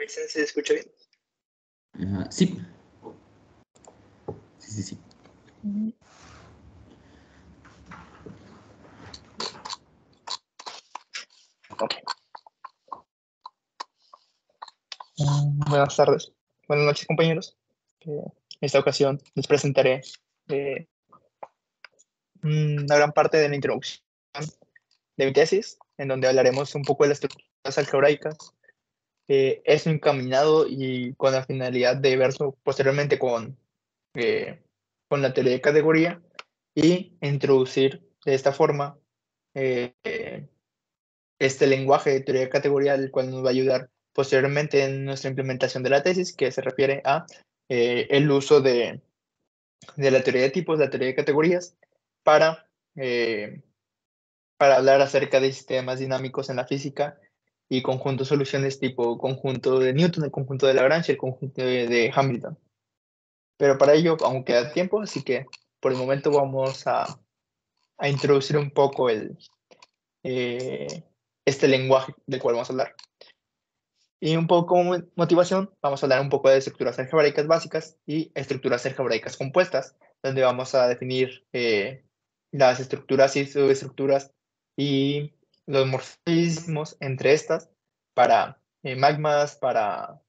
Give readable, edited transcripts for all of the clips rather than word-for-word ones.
Vicente, ¿se escucha bien? Sí. Sí. Okay. Buenas tardes. Buenas noches, compañeros. En esta ocasión les presentaré una gran parte de la introducción de mi tesis, en donde hablaremos un poco de las estructuras algebraicas. Es encaminado y con la finalidad de verlo posteriormente con la teoría de categoría y introducir de esta forma este lenguaje de teoría de categoría, el cual nos va a ayudar posteriormente en nuestra implementación de la tesis, que se refiere a el uso de la teoría de tipos, la teoría de categorías, para, para hablar acerca de sistemas dinámicos en la física y conjuntos soluciones tipo conjunto de Newton, el conjunto de Lagrange, el conjunto de Hamilton. Pero para ello aún queda tiempo, así que por el momento vamos a introducir un poco este lenguaje del cual vamos a hablar. Y un poco como motivación, vamos a hablar un poco de estructuras algebraicas básicas y estructuras algebraicas compuestas, donde vamos a definir las estructuras y subestructuras y los morfismos entre estas para magmas, para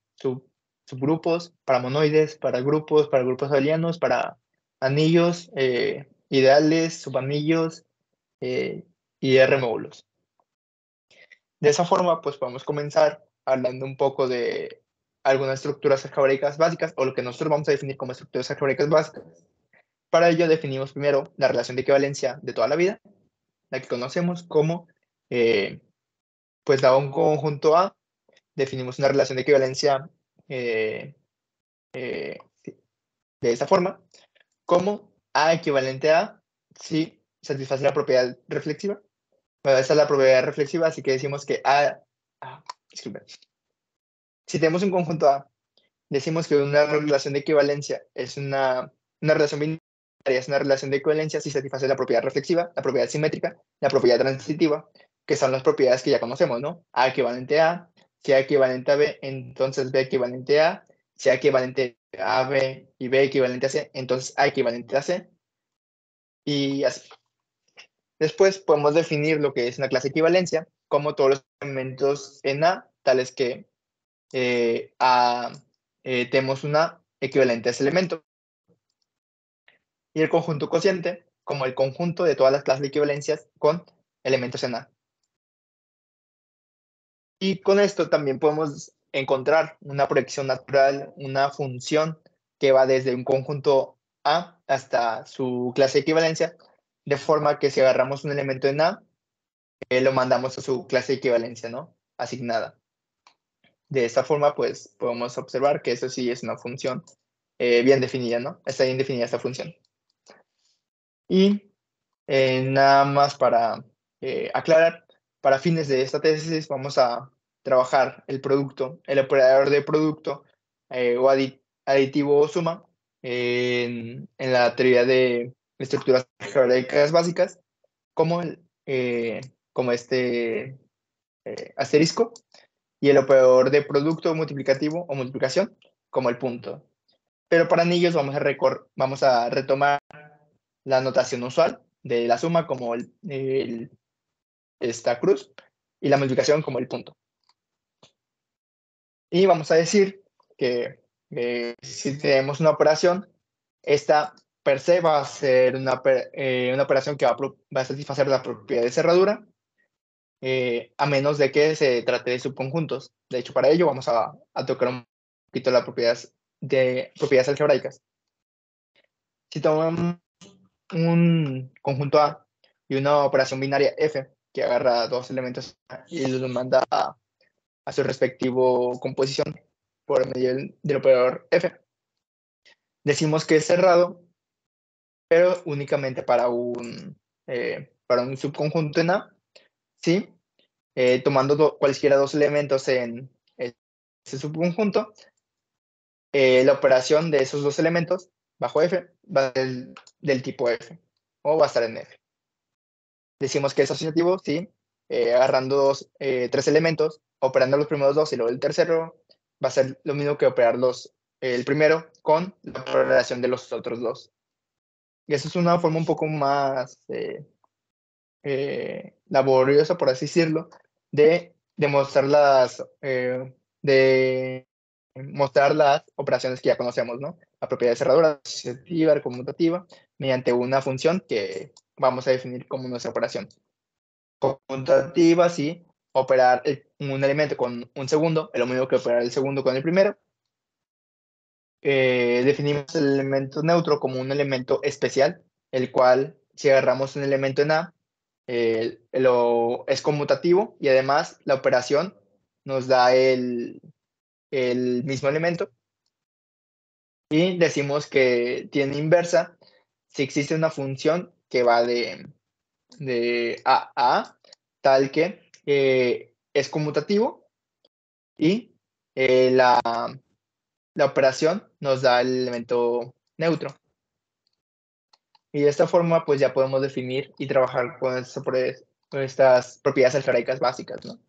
subgrupos, para monoides, para grupos abelianos, para anillos, ideales, subanillos y R-módulos. De esa forma, pues podemos comenzar hablando un poco de algunas estructuras algebraicas básicas, o lo que nosotros vamos a definir como estructuras algebraicas básicas. Para ello definimos primero la relación de equivalencia de toda la vida, la que conocemos como, pues dado un conjunto A, definimos una relación de equivalencia de esta forma, como A equivalente a si satisface la propiedad reflexiva. Bueno, esa es la propiedad reflexiva, así que decimos que disculpen. Si tenemos un conjunto A, decimos que una relación de equivalencia es una relación binaria, es una relación de equivalencia si satisface la propiedad reflexiva, la propiedad simétrica, la propiedad transitiva, que son las propiedades que ya conocemos, ¿no? A equivalente a, si A equivalente a B, entonces B equivalente a, si A equivalente a B y B equivalente a C, entonces A equivalente a C, y así. Después podemos definir lo que es una clase de equivalencia, como todos los elementos en A, tales que tenemos una equivalente a ese elemento. Y el conjunto cociente como el conjunto de todas las clases de equivalencias con elementos en A. Y con esto también podemos encontrar una proyección natural, una función que va desde un conjunto A hasta su clase de equivalencia, de forma que si agarramos un elemento en A, lo mandamos a su clase de equivalencia, ¿no? Asignada. De esta forma, pues podemos observar que eso sí es una función bien definida, ¿no? Está bien definida esta función. Y nada más para aclarar, para fines de esta tesis vamos a trabajar el producto, el operador de producto o aditivo o suma en la teoría de estructuras algebraicas básicas, como, como este asterisco, y el operador de producto multiplicativo o multiplicación, como el punto. Pero para anillos vamos a retomar la notación usual de la suma como esta cruz y la multiplicación como el punto. Y vamos a decir que si tenemos una operación, esta per se va a ser una operación que va a satisfacer la propiedad de cerradura, a menos de que se trate de subconjuntos. De hecho, para ello vamos a tocar un poquito las propiedades algebraicas. Si tomamos un conjunto A y una operación binaria F que agarra dos elementos y los manda a su respectivo composición por medio del operador F, decimos que es cerrado, pero únicamente para un subconjunto en A, ¿sí? Tomando cualquiera dos elementos en ese subconjunto, la operación de esos dos elementos bajo F va a ser del tipo F, o va a estar en F. Decimos que es asociativo, sí, agarrando tres elementos, operando los primeros dos y luego el tercero, va a ser lo mismo que operar el primero con la operación de los otros dos. Y eso es una forma un poco más laboriosa, por así decirlo, de demostrar de mostrar las operaciones que ya conocemos, ¿no? La propiedad cerradura, asociativa, conmutativa, mediante una función que vamos a definir como nuestra operación. Conmutativa, sí, operar un elemento con un segundo, es lo mismo que operar el segundo con el primero. Definimos el elemento neutro como un elemento especial, el cual, si agarramos un elemento en A, es conmutativo y además la operación nos da el mismo elemento. Y decimos que tiene inversa si existe una función que va de A a A, tal que es conmutativo y la operación nos da el elemento neutro. Y de esta forma, pues ya podemos definir y trabajar con estas propiedades algebraicas básicas, ¿no?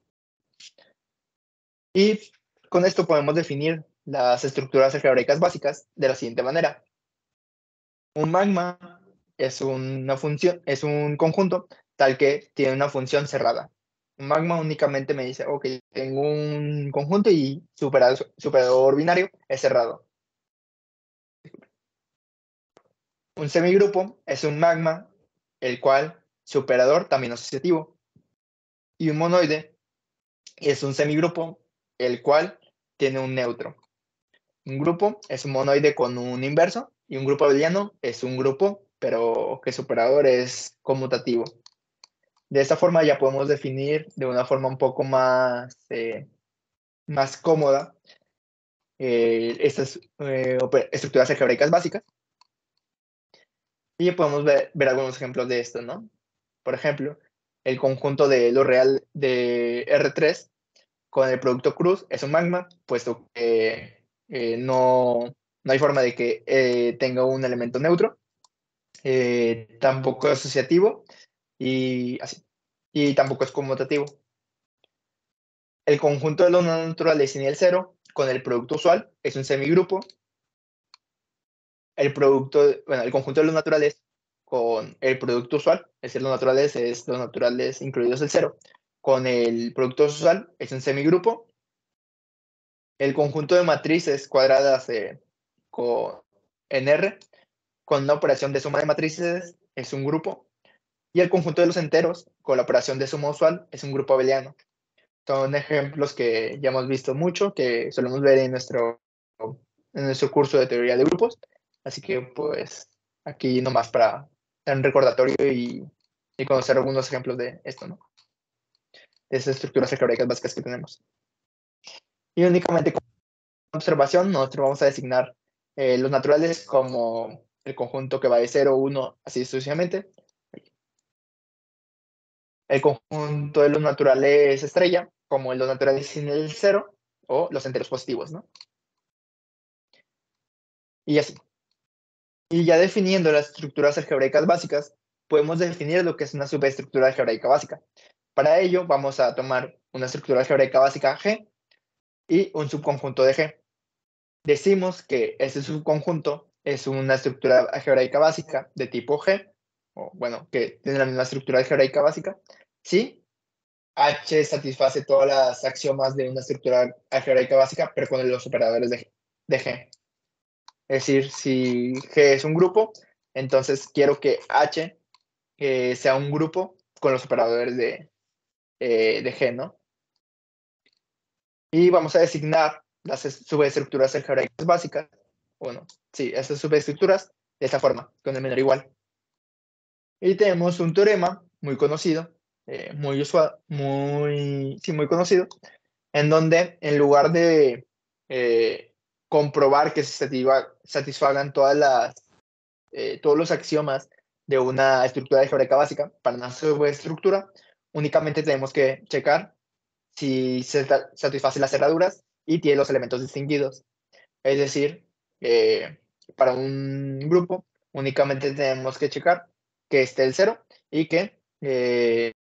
Y con esto podemos definir las estructuras algebraicas básicas de la siguiente manera. Un magma es una función, es un conjunto tal que tiene una función cerrada. Un magma únicamente me dice, ok, tengo un conjunto y su operador binario es cerrado. Un semigrupo es un magma, el cual su operador también es asociativo. Y un monoide es un semigrupo, el cual tiene un neutro. Un grupo es un monoide con un inverso y un grupo abeliano es un grupo, pero que su operador es conmutativo. De esta forma ya podemos definir de una forma un poco más cómoda estas estructuras algebraicas básicas. Y ya podemos ver algunos ejemplos de esto, ¿no? Por ejemplo, el conjunto de lo real de R3 con el producto cruz es un magma, puesto que no hay forma de que tenga un elemento neutro, tampoco es asociativo y así, y tampoco es conmutativo. El conjunto de los no naturales sin el cero con el producto usual es un semigrupo. El conjunto de los naturales con el producto usual, es decir, los naturales incluidos el cero, con el producto usual es un semigrupo. El conjunto de matrices cuadradas en R con una operación de suma de matrices es un grupo. Y el conjunto de los enteros con la operación de suma usual es un grupo abeliano. Son ejemplos que ya hemos visto mucho, que solemos ver en nuestro curso de teoría de grupos. Así que pues aquí nomás para dar un recordatorio y conocer algunos ejemplos de esto, ¿no? De esas estructuras algebraicas básicas que tenemos. Y únicamente con observación nosotros vamos a designar los naturales como el conjunto que va de 0, 1, así sucesivamente. El conjunto de los naturales estrella, como los naturales sin el 0 o los enteros positivos, ¿no? Y así. Y ya definiendo las estructuras algebraicas básicas, podemos definir lo que es una subestructura algebraica básica. Para ello, vamos a tomar una estructura algebraica básica G y un subconjunto de G. Decimos que ese subconjunto es una estructura algebraica básica de tipo G, o bueno, que tiene la misma estructura algebraica básica, si H satisface todas las axiomas de una estructura algebraica básica, pero con los operadores de G. Es decir, si G es un grupo, entonces quiero que H sea un grupo con los operadores de G, ¿no? Y vamos a designar las subestructuras algebraicas básicas. Bueno, sí, esas subestructuras de esta forma, con el menor igual. Y tenemos un teorema muy conocido, muy usual, muy conocido, en donde en lugar de comprobar que se satisfagan todos los axiomas de una estructura algebraica básica para una subestructura, únicamente tenemos que checar si se satisface las cerraduras y tiene los elementos distinguidos. Es decir, para un grupo únicamente tenemos que checar que esté el 0 y que,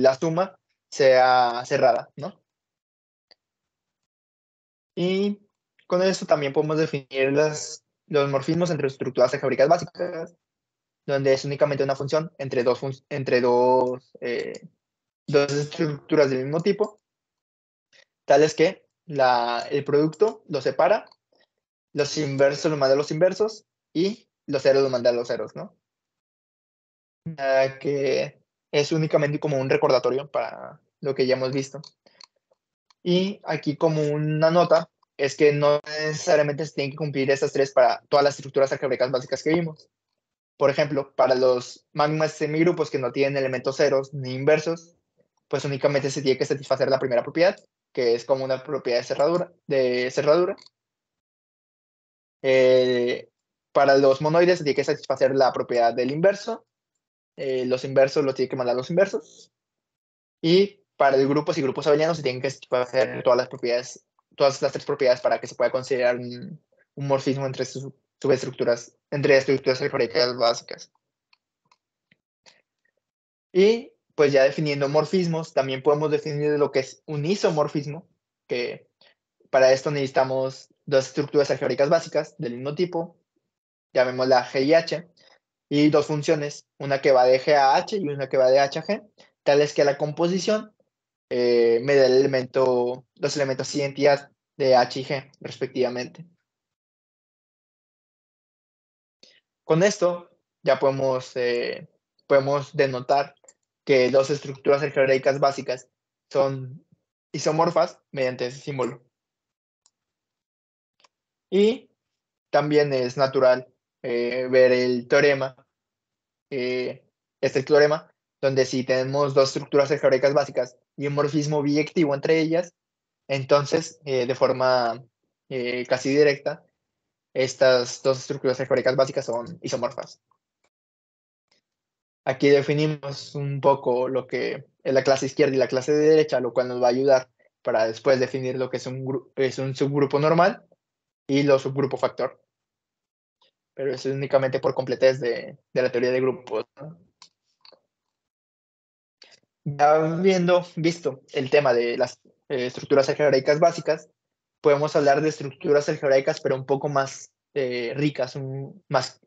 la suma sea cerrada, ¿no? Y con eso también podemos definir los morfismos entre estructuras algebraicas básicas, donde es únicamente una función entre dos estructuras del mismo tipo, tales que el producto lo separa, los inversos lo manda a los inversos y los ceros lo manda a los ceros, ¿no? Que es únicamente como un recordatorio para lo que ya hemos visto. Y aquí como una nota es que no necesariamente se tienen que cumplir estas tres para todas las estructuras algebraicas básicas que vimos. Por ejemplo, para los magmas semigrupos que no tienen elementos ceros ni inversos, pues únicamente se tiene que satisfacer la primera propiedad, que es como una propiedad de cerradura. Eh, para los monoides se tiene que satisfacer la propiedad del inverso. Los inversos los tiene que mandar los inversos. Y para el grupos y grupos abelianos se tienen que satisfacer todas las tres propiedades para que se pueda considerar un morfismo entre subestructuras, entre estructuras algebraicas básicas. Y pues ya definiendo morfismos, también podemos definir lo que es un isomorfismo, que para esto necesitamos dos estructuras algebraicas básicas del mismo tipo, llamémosla G y H, y dos funciones, una que va de G a H y una que va de H a G, tales que la composición me da los elementos identidad de H y G, respectivamente. Con esto ya podemos denotar que dos estructuras algebraicas básicas son isomorfas mediante ese símbolo. Y también es natural ver el teorema, este teorema, donde si tenemos dos estructuras algebraicas básicas y un morfismo biyectivo entre ellas, entonces de forma casi directa, estas dos estructuras algebraicas básicas son isomorfas. Aquí definimos un poco lo que es la clase izquierda y la clase derecha, lo cual nos va a ayudar para después definir lo que es un subgrupo normal y los subgrupo factor. Pero eso es únicamente por completez de la teoría de grupos, ¿no? Ya visto el tema de las estructuras algebraicas básicas, podemos hablar de estructuras algebraicas, pero un poco más ricas, unas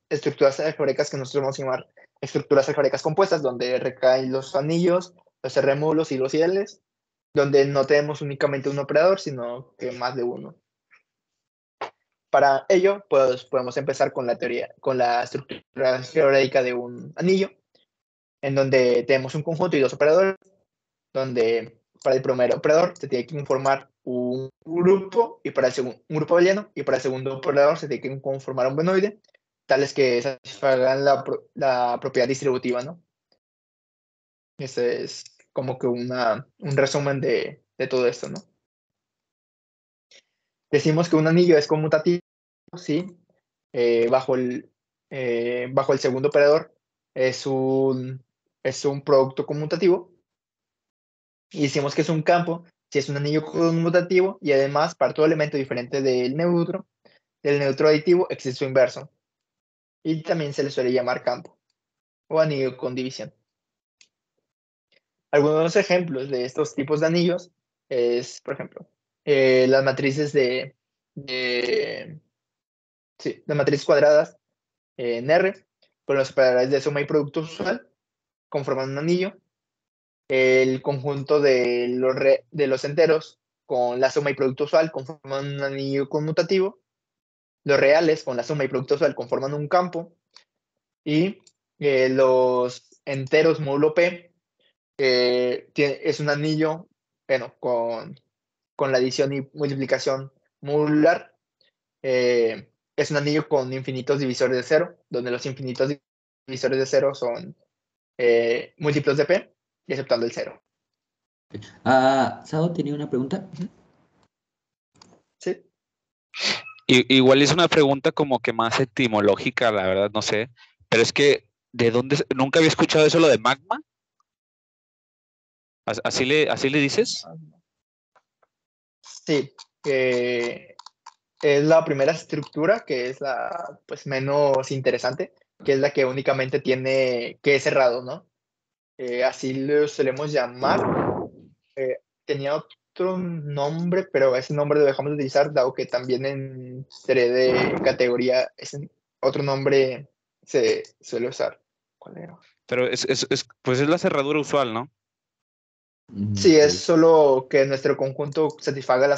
estructuras algebraicas que nosotros vamos a llamar estructuras algebraicas compuestas, donde recaen los anillos, los R-módulos y los ILs, donde no tenemos únicamente un operador, sino que más de uno. Para ello, pues podemos empezar con la estructura algebraica de un anillo, en donde tenemos un conjunto y dos operadores, donde para el primer operador se tiene que conformar un grupo y para el segundo un grupo abeliano y para el segundo operador se tiene que conformar un bonoide, tales que satisfagan la propiedad distributiva, ¿no? Ese es como que un resumen de todo esto, ¿no? Decimos que un anillo es conmutativo, ¿sí? Bajo el segundo operador es un producto conmutativo. Y decimos que es un campo si es un anillo conmutativo y además para todo elemento diferente del neutro aditivo existe su inverso. Y también se le suele llamar campo o anillo con división. Algunos ejemplos de estos tipos de anillos es, por ejemplo, las matrices las matrices cuadradas en R, con los operadores de suma y producto usual, conforman un anillo. El conjunto de los enteros con la suma y producto usual conforman un anillo conmutativo. Los reales con la suma y producto usual conforman un campo. Y los enteros módulo P es un anillo, bueno, con la adición y multiplicación modular. Es un anillo con infinitos divisores de cero, donde los infinitos divisores de cero son múltiplos de P, y exceptuando el cero. Sao tenía una pregunta. Sí. Igual es una pregunta como que más etimológica, la verdad, no sé. Pero es que, ¿de dónde? Nunca había escuchado eso, lo de magma. ¿Así le dices? Sí, es la primera estructura que es la pues menos interesante, que es la que únicamente que es cerrado, ¿no? Así lo solemos llamar. Tenía otro nombre, pero ese nombre lo dejamos de utilizar, dado que también en teoría de categoría otro nombre se suele usar. ¿Cuál era? Pero pues es la cerradura usual, ¿no? Sí, es Pues, solo que nuestro conjunto satisfaga la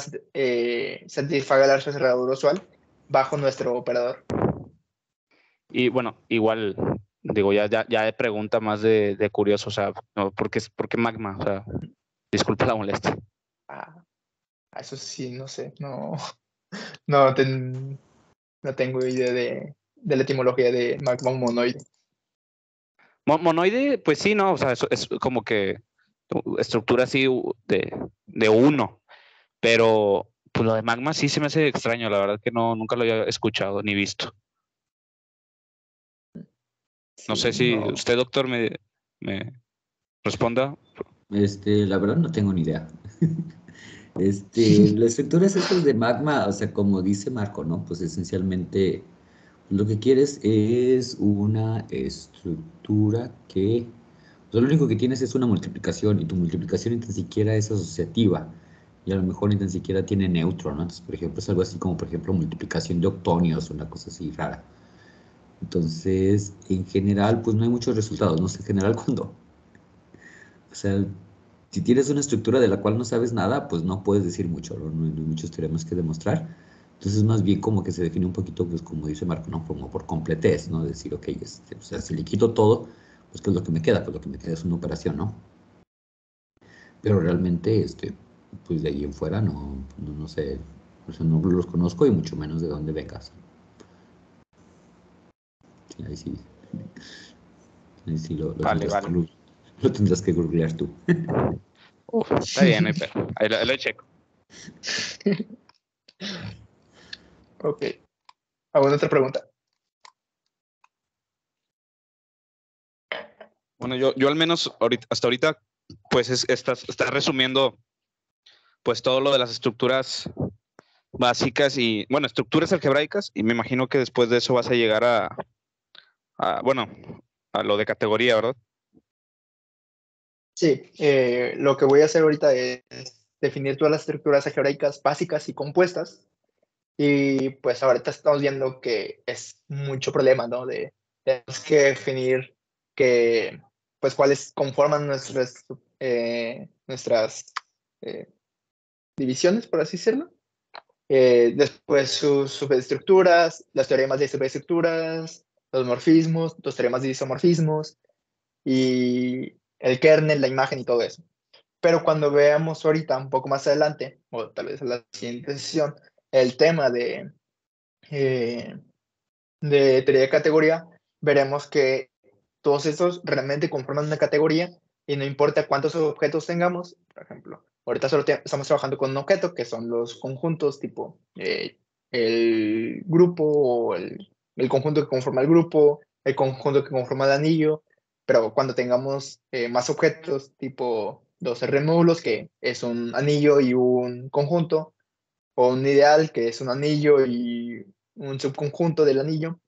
cerradura usual bajo nuestro operador. Y bueno, igual, digo, ya de pregunta más de curioso, o sea, no, ¿por qué magma? O sea, disculpa la molestia. Ah, eso sí, no sé, no, no tengo idea de la etimología de magma monoide. Monoide, pues sí, ¿no? O sea, es como que estructura así de uno, pero pues lo de magma sí se me hace extraño, la verdad que no, nunca lo había escuchado ni visto. No Sí, sé si no. usted, doctor, me responda. la verdad no tengo ni idea. Las estructuras estas de magma, o sea, como dice Marco, ¿no? Pues esencialmente lo que quieres es una estructura que, pues lo único que tienes es una multiplicación y tu multiplicación ni tan siquiera es asociativa y a lo mejor ni tan siquiera tiene neutro, ¿no? Entonces, por ejemplo, es algo así como, por ejemplo, multiplicación de octonios, una cosa así rara. Entonces, en general, pues no hay muchos resultados, ¿no? En general, o sea, si tienes una estructura de la cual no sabes nada, pues no puedes decir mucho, ¿no? No hay muchos teoremas que demostrar. Entonces, más bien como que se define un poquito, pues como dice Marco, ¿no? Como por completez, ¿no? Decir, ok, o sea, si le quito todo, pues ¿qué es lo que me queda? Pues lo que me queda es una operación, ¿no? Pero realmente, pues de ahí en fuera no sé, o sea, no los conozco y mucho menos de dónde vengas. Sí, ahí sí Vale, vale. lo tendrás que googlear tú. Está bien, no hay pedo. Ahí lo checo. Ok. ¿Alguna otra pregunta? Bueno, yo al menos hasta ahorita, pues estás resumiendo pues todo lo de las estructuras básicas y, bueno, estructuras algebraicas, y me imagino que después de eso vas a llegar bueno, a lo de categoría, ¿verdad? Sí, lo que voy a hacer ahorita es definir todas las estructuras algebraicas básicas y compuestas. Y pues ahorita estamos viendo que es mucho problema, ¿no? Tenemos que definir pues cuáles conforman nuestras eh, divisiones, por así decirlo. Después sus subestructuras, los teoremas de subestructuras, los morfismos, los teoremas de isomorfismos y el kernel, la imagen y todo eso. Pero cuando veamos ahorita un poco más adelante, o tal vez en la siguiente sesión, el tema eh, de teoría de categoría, veremos que todos estos realmente conforman una categoría y no importa cuántos objetos tengamos. Por ejemplo, ahorita solo estamos trabajando con un objeto, que son los conjuntos, tipo el grupo o el conjunto que conforma el grupo, el conjunto que conforma el anillo, pero cuando tengamos más objetos, tipo dos R módulos, que es un anillo y un conjunto, o un ideal, que es un anillo y un subconjunto del anillo,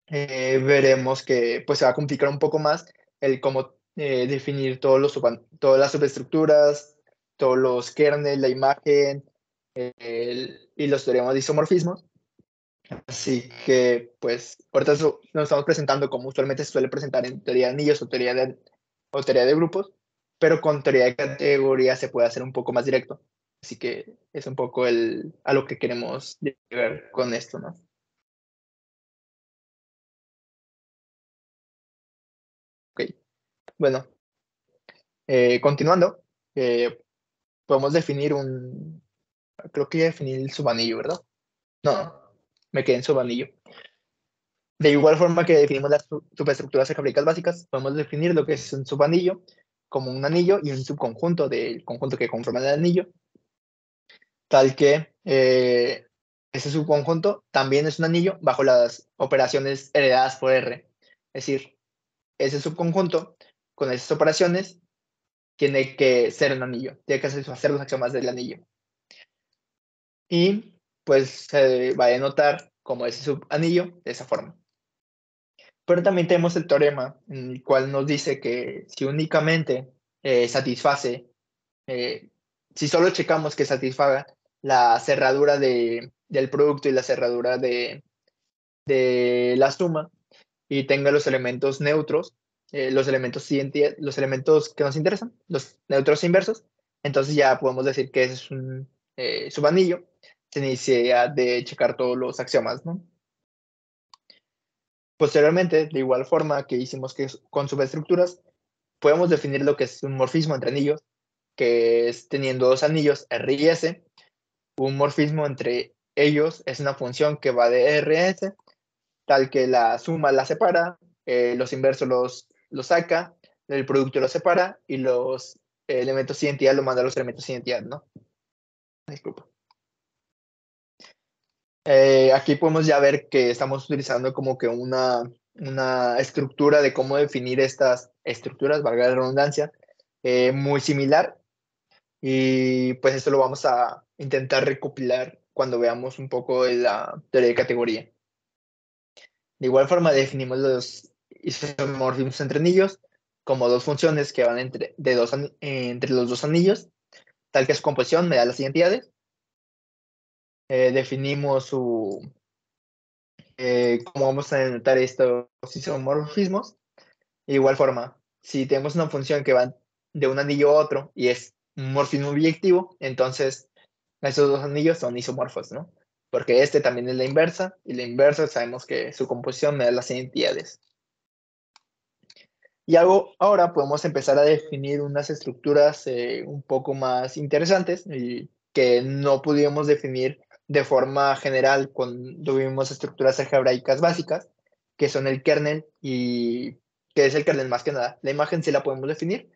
veremos que pues se va a complicar un poco más el cómo definir todas las subestructuras, todos los kernels, la imagen y los teoremas de isomorfismos. Así que pues ahorita nos estamos presentando como usualmente se suele presentar en teoría de anillos o teoría de grupos, pero con teoría de categoría se puede hacer un poco más directo. Así que es un poco a lo que queremos llegar con esto, ¿no? Ok, bueno, continuando, podemos definir creo que ya definí el subanillo, ¿verdad? No, me quedé en subanillo. De igual forma que definimos las subestructuras algebraicas básicas, podemos definir lo que es un subanillo como un anillo y un subconjunto del conjunto que conforma el anillo, tal que ese subconjunto también es un anillo bajo las operaciones heredadas por R. Es decir, ese subconjunto con esas operaciones tiene que ser un anillo, tiene que hacer los axiomas del anillo. Y pues se va a denotar como ese subanillo de esa forma. Pero también tenemos el teorema en el cual nos dice que si únicamente satisface si solo checamos que satisfaga la cerradura del producto y la cerradura de la suma y tenga los elementos neutros, los elementos que nos interesan, los neutros inversos, entonces ya podemos decir que ese es un subanillo. Se inicia de checar todos los axiomas, ¿no? Posteriormente, de igual forma que hicimos con subestructuras, podemos definir lo que es un morfismo entre anillos, que es teniendo dos anillos R y S. Un morfismo entre ellos es una función que va de R a S, tal que la suma la separa, los inversos los saca, el producto los separa y los elementos sin entidad lo manda a los elementos sin entidad, ¿no? Disculpa. Aquí podemos ya ver que estamos utilizando como que una estructura de cómo definir estas estructuras, valga la redundancia, muy similar. Y pues esto lo vamos a intentar recopilar cuando veamos un poco de la teoría de categoría. De igual forma definimos los isomorfismos entre anillos como dos funciones que van entre los dos anillos, tal que su composición me da las identidades. Definimos cómo vamos a denotar estos isomorfismos. De igual forma, si tenemos una función que va de un anillo a otro y es un morfismo biyectivo, entonces esos dos anillos son isomorfos, ¿no? Porque este también es la inversa, y la inversa sabemos que su composición me da las identidades. Y ahora podemos empezar a definir unas estructuras un poco más interesantes y que no pudimos definir de forma general cuando vimos estructuras algebraicas básicas, que son el kernel y que es el kernel más que nada. La imagen sí la podemos definir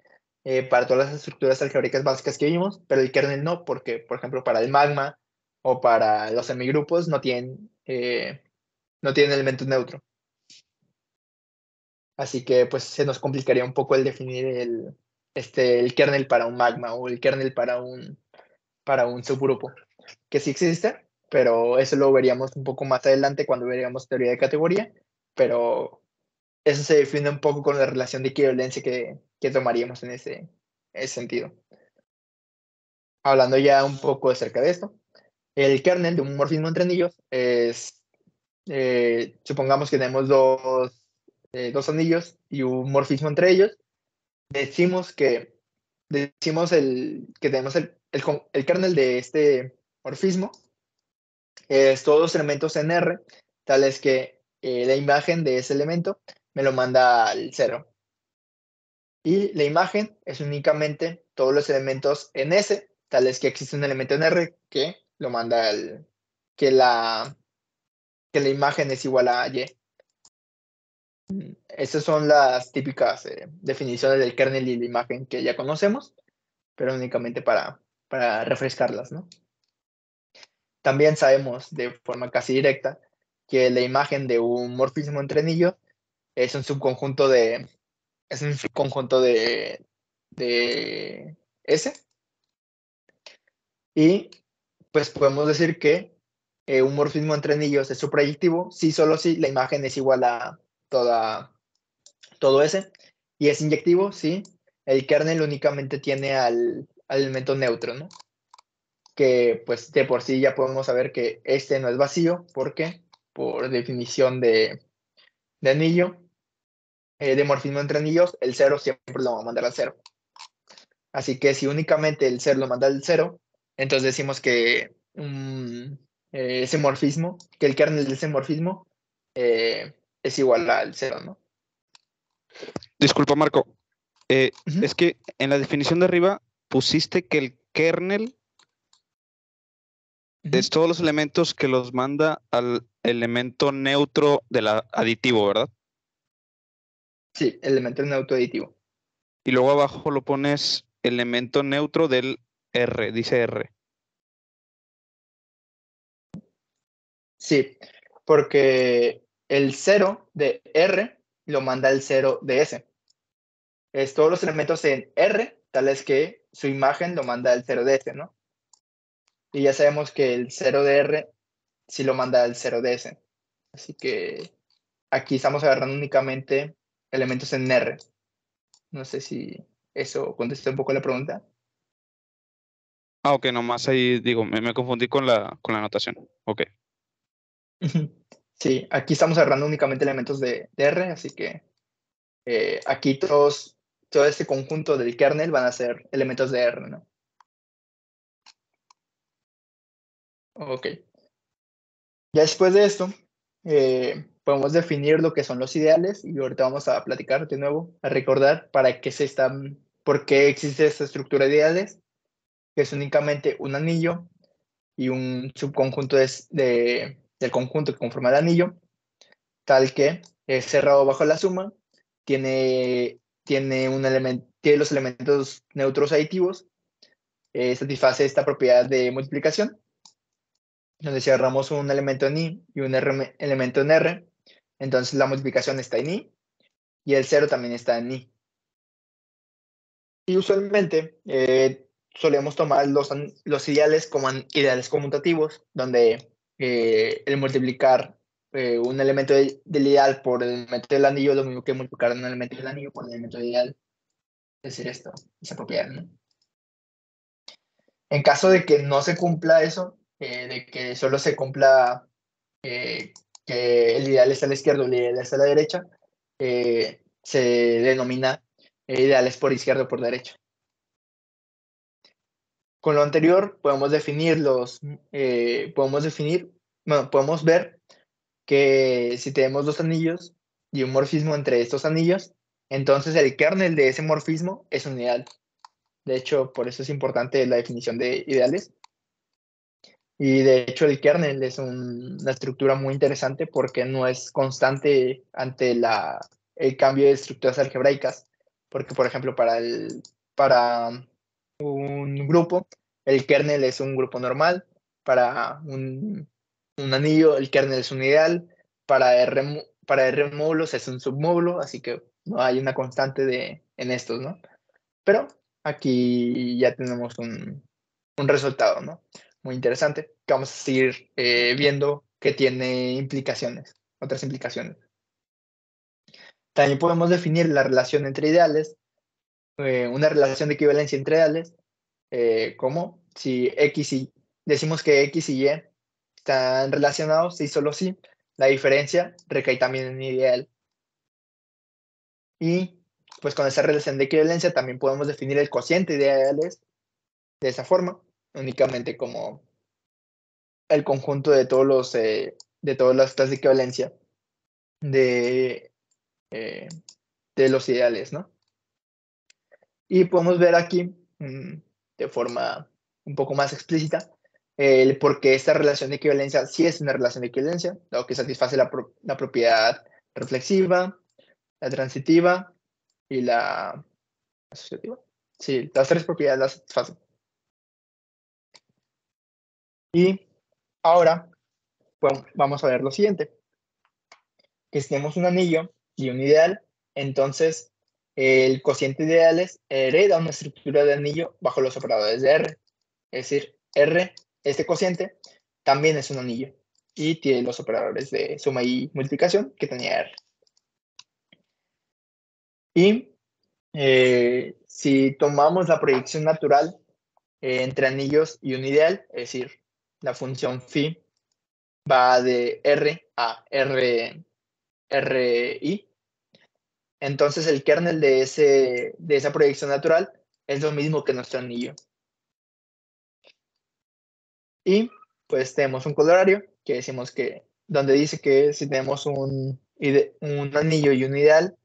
para todas las estructuras algebraicas básicas que vimos, pero el kernel no, porque, por ejemplo, para el magma o para los semigrupos no tienen elementos neutros. Así que pues se nos complicaría un poco el definir el kernel para un magma o el kernel para un subgrupo, que sí existe, pero eso lo veríamos un poco más adelante cuando veríamos teoría de categoría, pero eso se define un poco con la relación de equivalencia que tomaríamos en ese sentido. Hablando ya un poco acerca de esto, el kernel de un morfismo entre anillos es, supongamos que tenemos dos anillos y un morfismo entre ellos. Decimos que tenemos el kernel de este morfismo es todos los elementos en R, tales que la imagen de ese elemento me lo manda al 0. Y la imagen es únicamente todos los elementos en S, tales que existe un elemento en R que lo manda que la imagen es igual a Y. Esas son las típicas definiciones del kernel y la imagen que ya conocemos, pero únicamente para refrescarlas, ¿no? También sabemos de forma casi directa que la imagen de un morfismo entre anillos es un subconjunto de S, y pues podemos decir que un morfismo entre anillos es suprayectivo solo si la imagen es igual a todo S, y es inyectivo si el kernel únicamente tiene al elemento neutro, ¿no? Que pues de por sí ya podemos saber que este no es vacío, porque por definición de anillo, de morfismo entre anillos, el 0 siempre lo va a mandar al 0. Así que si únicamente el 0 lo manda al 0, entonces decimos que ese morfismo, que el kernel de ese morfismo es igual al 0, ¿no? Disculpa, Marco. Ujú. Es que en la definición de arriba pusiste que el kernel es todos los elementos que los manda al elemento neutro del aditivo, ¿verdad? Sí, elemento neutro aditivo. Y luego abajo lo pones elemento neutro del R, dice R. Sí, porque el 0 de R lo manda el 0 de S. Es todos los elementos en R, tales que su imagen lo manda al 0 de S, ¿no? Y ya sabemos que el 0 de R sí lo manda al 0 de S. Así que aquí estamos agarrando únicamente elementos en R. No sé si eso contesta un poco la pregunta. Ok, nomás ahí digo, me confundí con la anotación. Ok. Sí, aquí estamos agarrando únicamente elementos de R, así que aquí todo este conjunto del kernel van a ser elementos de R, ¿no? Ok. Ya después de esto, podemos definir lo que son los ideales y ahorita vamos a platicar de nuevo, a recordar por qué existe esta estructura de ideales, que es únicamente un anillo y un subconjunto del conjunto que conforma el anillo, tal que es cerrado bajo la suma, tiene los elementos neutros aditivos, satisface esta propiedad de multiplicación, donde si agarramos un elemento en I y un elemento en R, entonces la multiplicación está en I y el 0 también está en I. Y usualmente solemos tomar los ideales como ideales conmutativos, donde el multiplicar un elemento del ideal por el elemento del anillo es lo mismo que multiplicar un elemento del anillo por el elemento del ideal. Es decir, esa propiedad, ¿no? En caso de que no se cumpla eso, de que solo se cumpla que el ideal está a la izquierda o el ideal está a la derecha, se denomina ideales por izquierda o por derecha. Con lo anterior podemos podemos ver que si tenemos dos anillos y un morfismo entre estos anillos, entonces el kernel de ese morfismo es un ideal. De hecho, por eso es importante la definición de ideales. Y de hecho el kernel es una estructura muy interesante porque no es constante ante el cambio de estructuras algebraicas. Porque, por ejemplo, para un grupo, el kernel es un grupo normal. Para un anillo, el kernel es un ideal. Para R módulos es un submódulo, así que no hay una constante en estos, ¿no? Pero aquí ya tenemos un resultado, ¿no? Muy interesante, que vamos a seguir viendo que tiene otras implicaciones. También podemos definir la relación entre ideales, una relación de equivalencia entre ideales, como si decimos que X y Y están relacionados, si solo si, la diferencia recae también en ideal. Y pues con esa relación de equivalencia también podemos definir el cociente de ideales de esa forma, únicamente como el conjunto de todas las clases de equivalencia de, de los ideales, ¿no? Y podemos ver aquí, de forma un poco más explícita, el por qué esta relación de equivalencia sí es una relación de equivalencia, dado que satisface la propiedad reflexiva, la transitiva y la asociativa. Sí, las tres propiedades las satisfacen. Y ahora vamos a ver lo siguiente. Que si tenemos un anillo y un ideal, entonces el cociente de ideales hereda una estructura de anillo bajo los operadores de R. Es decir, R, este cociente, también es un anillo y tiene los operadores de suma y multiplicación que tenía R. Y si tomamos la proyección natural entre anillos y un ideal, es decir, la función phi va de R a RI, entonces el kernel de esa proyección natural es lo mismo que nuestro anillo. Y pues tenemos un colorario que decimos que, donde dice que si tenemos un anillo y un ideal,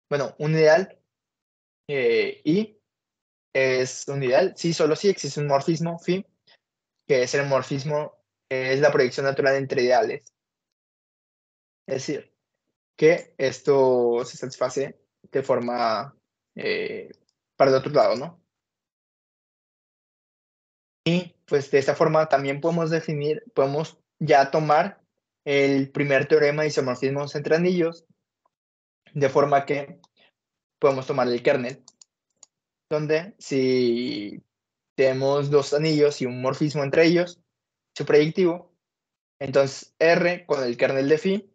bueno, un ideal y es un ideal, sí, solo si existe un morfismo phi, que es el morfismo, es la proyección natural entre ideales. Es decir, que esto se satisface de forma para el otro lado, ¿no? Y pues de esta forma también podemos ya tomar el primer teorema de isomorfismos entre anillos, de forma que podemos tomar el kernel, donde si tenemos dos anillos y un morfismo entre ellos, su proyectivo, entonces R con el kernel de phi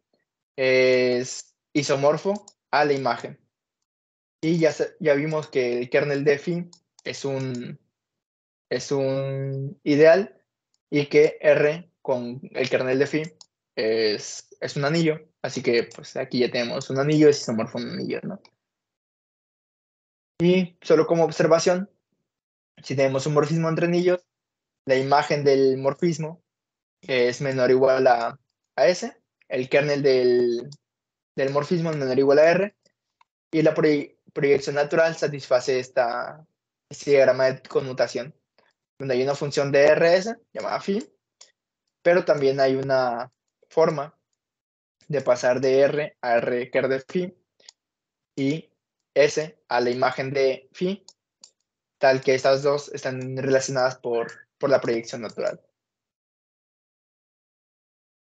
es isomorfo a la imagen. Y ya vimos que el kernel de phi es un es un ideal y que R con el kernel de phi es un anillo. Así que pues aquí ya tenemos un anillo, es isomorfo un anillo, ¿no? Y solo como observación, si tenemos un morfismo entre anillos, la imagen del morfismo es menor o igual a S, el kernel del morfismo es menor o igual a R, y la proyección natural satisface este diagrama de conmutación, donde hay una función de RS llamada phi, pero también hay una forma de pasar de R a R ker de phi y S a la imagen de phi, tal que estas dos están relacionadas por la proyección natural.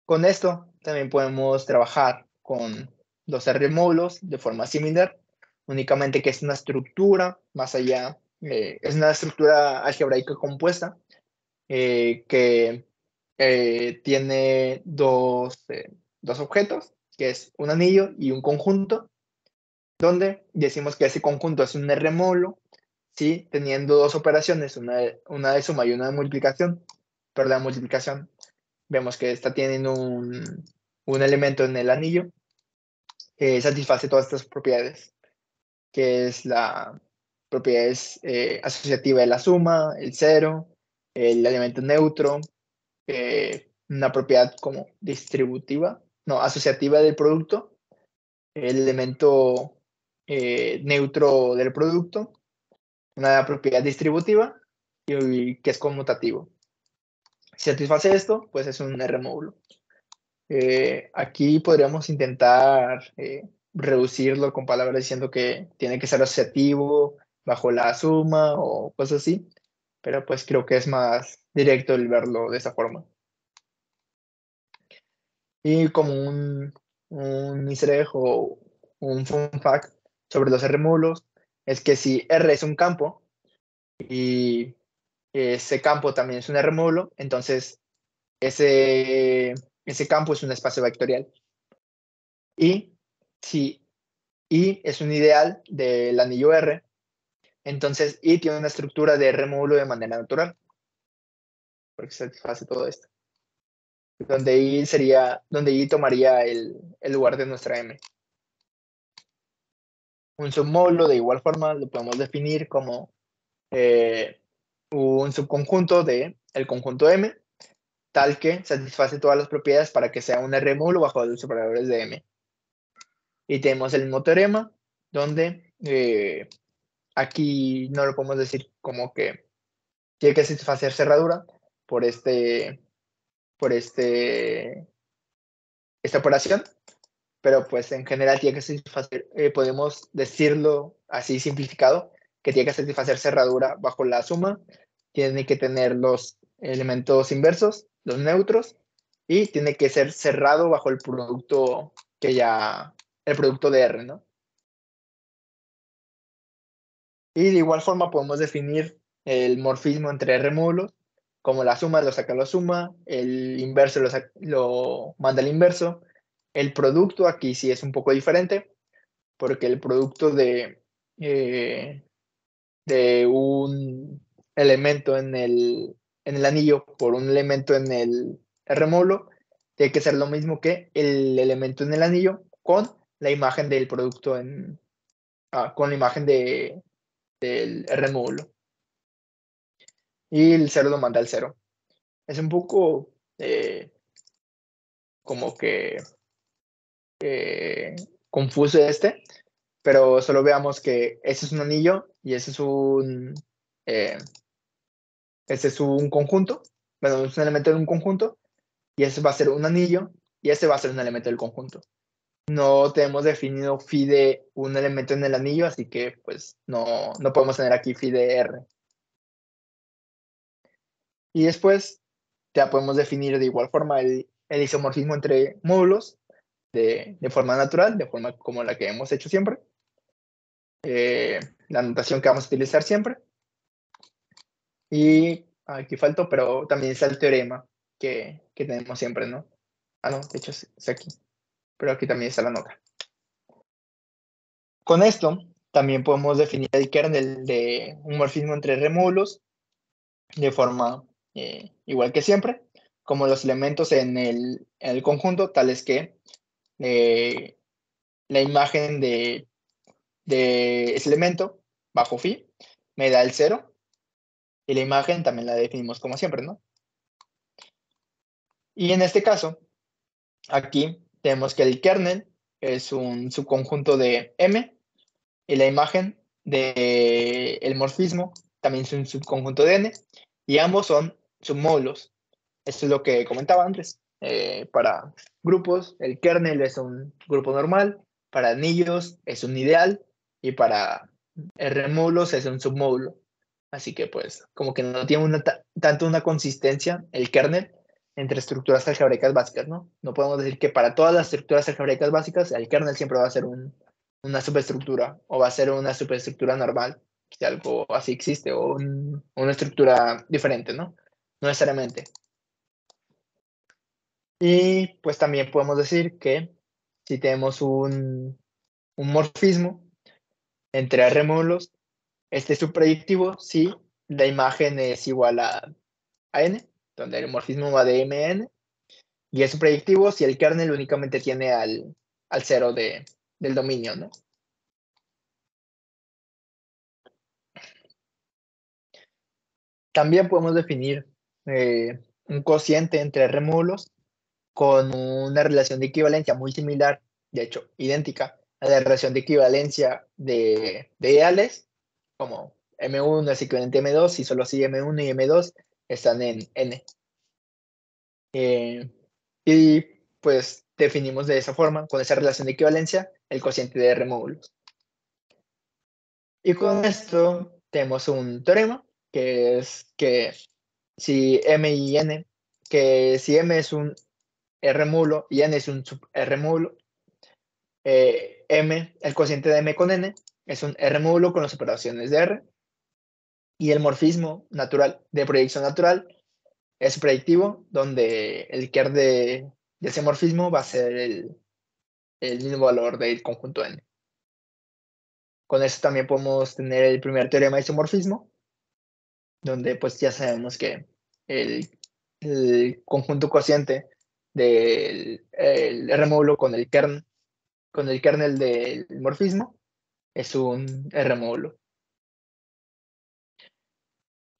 Con esto también podemos trabajar con los R módulos de forma similar, únicamente que es una estructura más allá, es una estructura algebraica compuesta que tiene dos objetos, que es un anillo y un conjunto, donde decimos que ese conjunto es un R módulo, ¿sí? Teniendo dos operaciones, una de suma y una de multiplicación, pero la multiplicación vemos que está teniendo un elemento en el anillo que satisface todas estas propiedades, que es la propiedad asociativa de la suma, el cero, el elemento neutro, una propiedad como distributiva, no, asociativa del producto, el elemento neutro del producto, una propiedad distributiva y que es conmutativo. Si satisface esto, pues es un R módulo. Aquí podríamos intentar reducirlo con palabras diciendo que tiene que ser asociativo bajo la suma o cosas así, pero pues creo que es más directo el verlo de esa forma. Y como un easter egg o un fun fact sobre los R módulos es que si R es un campo y ese campo también es un R módulo, entonces ese campo es un espacio vectorial. Y si I es un ideal del anillo R, entonces I tiene una estructura de R módulo de manera natural, porque satisface todo esto. Donde I tomaría el lugar de nuestra M. Un submódulo de igual forma lo podemos definir como un subconjunto del conjunto M, tal que satisface todas las propiedades para que sea un R módulo bajo los operadores de M. Y tenemos el mismo teorema, donde aquí no lo podemos decir como que tiene que satisfacer cerradura por esta operación, pero pues en general tiene que satisfacer, podemos decirlo así simplificado, que tiene que satisfacer cerradura bajo la suma, tiene que tener los elementos inversos, los neutros, y tiene que ser cerrado bajo el producto el producto de R, ¿no? Y de igual forma podemos definir el morfismo entre R módulos, como la suma lo saca la suma, el inverso lo manda al inverso. El producto aquí sí es un poco diferente, porque el producto de un elemento en el anillo por un elemento en el R módulo tiene que ser lo mismo que el elemento en el anillo con la imagen del producto con la imagen del R módulo. Y el 0 lo manda al 0. Es un poco como que confuso pero solo veamos que ese es un anillo y ese es un conjunto, bueno, es un elemento de un conjunto, y ese va a ser un anillo y ese va a ser un elemento del conjunto. No tenemos definido phi de un elemento en el anillo, así que pues no podemos tener aquí phi de R. Y después ya podemos definir de igual forma el isomorfismo entre módulos de forma natural, de forma como la que hemos hecho siempre. La notación que vamos a utilizar siempre. Y aquí faltó, pero también está el teorema que tenemos siempre, ¿no? Ah, no, de hecho es aquí. Pero aquí también está la nota. Con esto, también podemos definir el kernel de un morfismo entre R módulos de forma igual que siempre, como los elementos en el conjunto, tales que la imagen de ese elemento bajo phi me da el 0 y la imagen también la definimos como siempre, ¿no? Y en este caso, aquí tenemos que el kernel es un subconjunto de M y la imagen del morfismo también es un subconjunto de N y ambos son submódulos. Esto es lo que comentaba antes. Para grupos, el kernel es un grupo normal, para anillos es un ideal y para R-módulos es un submódulo. Así que pues como que no tiene tanto una consistencia el kernel entre estructuras algebraicas básicas, ¿no? No podemos decir que para todas las estructuras algebraicas básicas el kernel siempre va a ser una superestructura o va a ser una superestructura normal, si algo así existe, o una estructura diferente, ¿no? No necesariamente. Y pues también podemos decir que si tenemos un morfismo entre R módulos, este es subproyectivo si la imagen es igual a N, donde el morfismo va de M a N, y es subproyectivo si el kernel únicamente tiene al 0 del dominio, ¿no? También podemos definir un cociente entre R módulos con una relación de equivalencia muy similar, de hecho, idéntica a la relación de equivalencia de ideales, como M1 es equivalente a M2 y solo si M1 y M2 están en N. Y pues definimos de esa forma, con esa relación de equivalencia, el cociente de R módulos. Y con esto tenemos un teorema, que es que si M y N, que si M es un R módulo y N es un sub R módulo, M, el cociente de M con N, es un R módulo con las operaciones de R, y el morfismo natural de proyección natural es proyectivo, donde el ker de ese morfismo va a ser el mismo valor del conjunto N. Con eso también podemos tener el primer teorema de isomorfismo, donde pues ya sabemos que el conjunto cociente del R módulo con el kernel del morfismo es un R módulo.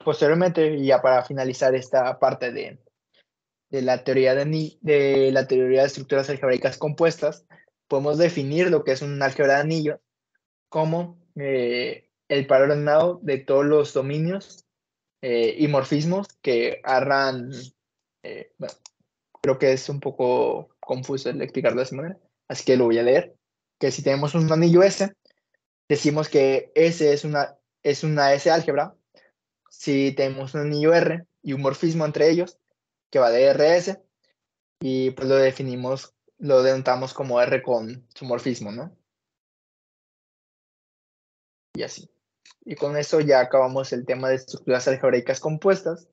Posteriormente, y ya para finalizar esta parte de la teoría de la teoría de estructuras algebraicas compuestas, podemos definir lo que es un álgebra de anillo como el par ordenado de todos los dominios y morfismos que agarran, bueno, creo que es un poco confuso el explicarlo de esa manera, así que lo voy a leer, que si tenemos un anillo S, decimos que S es una S álgebra. Si tenemos un anillo R y un morfismo entre ellos, que va de RS, y pues lo denotamos como R con su morfismo, ¿no? Y así. Y con eso ya acabamos el tema de estructuras algebraicas compuestas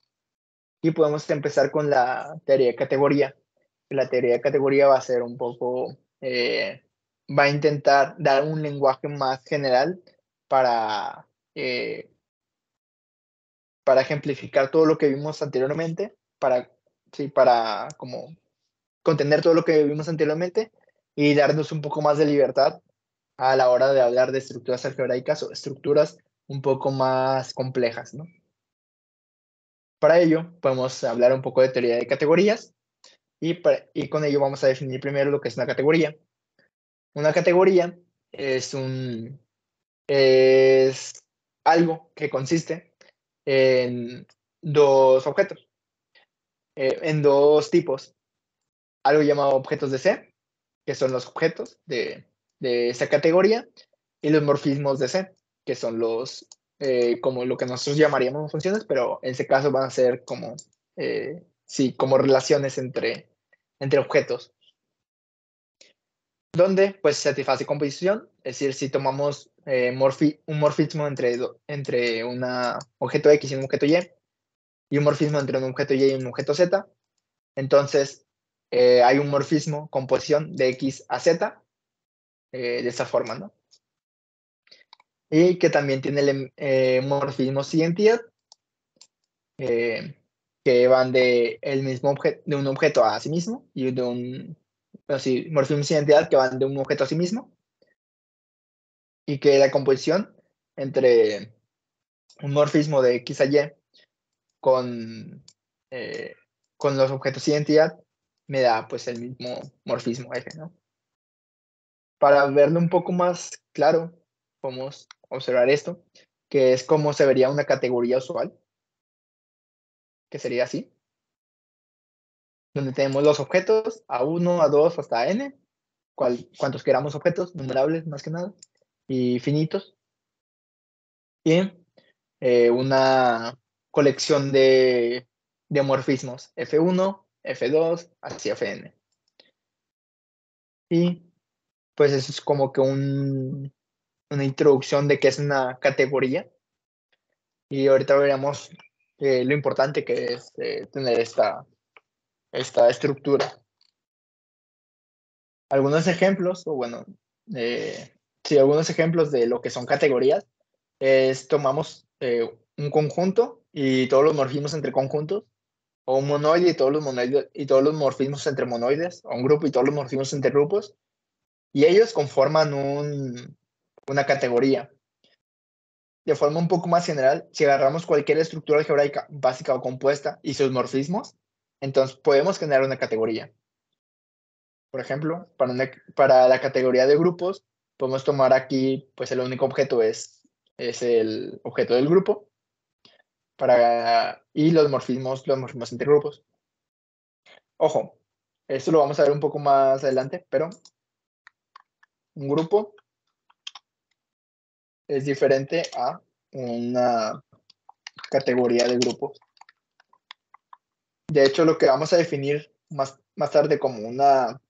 y podemos empezar con la teoría de categoría. La teoría de categoría va a ser un poco, va a intentar dar un lenguaje más general para ejemplificar todo lo que vimos anteriormente, para como contener todo lo que vimos anteriormente y darnos un poco más de libertad a la hora de hablar de estructuras algebraicas o estructuras un poco más complejas, ¿no? Para ello, podemos hablar un poco de teoría de categorías y con ello vamos a definir primero lo que es una categoría. Una categoría es algo que consiste en dos objetos, en dos tipos. Algo llamado objetos de C, que son los objetos de esa categoría, y los morfismos de C, que son como lo que nosotros llamaríamos funciones, pero en ese caso van a ser como, como relaciones entre objetos, donde pues se satisface composición, es decir, si tomamos un morfismo entre un objeto X y un objeto y un morfismo entre un objeto Y y un objeto Z, entonces hay un morfismo composición de X a Z, de esta forma, ¿no? Y que también tiene morfismos identidad, que van de un objeto a sí mismo y de un morfismo sin identidad que van de un objeto a sí mismo, y que la composición entre un morfismo de X a Y con los objetos sin identidad me da pues el mismo morfismo F, ¿no? Para verlo un poco más claro, podemos observar esto, que es como se vería una categoría usual, que sería así, donde tenemos los objetos A1, A2 hasta N, cuantos queramos objetos, numerables más que nada, y finitos, y una colección de morfismos F1, F2, hacia Fn. Y pues eso es como que una introducción de qué es una categoría. Y ahorita veremos lo importante que es tener esta estructura. Algunos ejemplos, o bueno, sí, algunos ejemplos de lo que son categorías es tomamos un conjunto y todos los morfismos entre conjuntos, o un monoide y todos los morfismos entre monoides, o un grupo y todos los morfismos entre grupos, y ellos conforman una categoría. De forma un poco más general, si agarramos cualquier estructura algebraica básica o compuesta y sus morfismos, entonces podemos generar una categoría. Por ejemplo, para la categoría de grupos, podemos tomar aquí, pues el único objeto es el objeto del grupo, y los morfismos entre grupos. Ojo, esto lo vamos a ver un poco más adelante, pero un grupo es diferente a una categoría de grupos. De hecho, lo que vamos a definir más tarde como una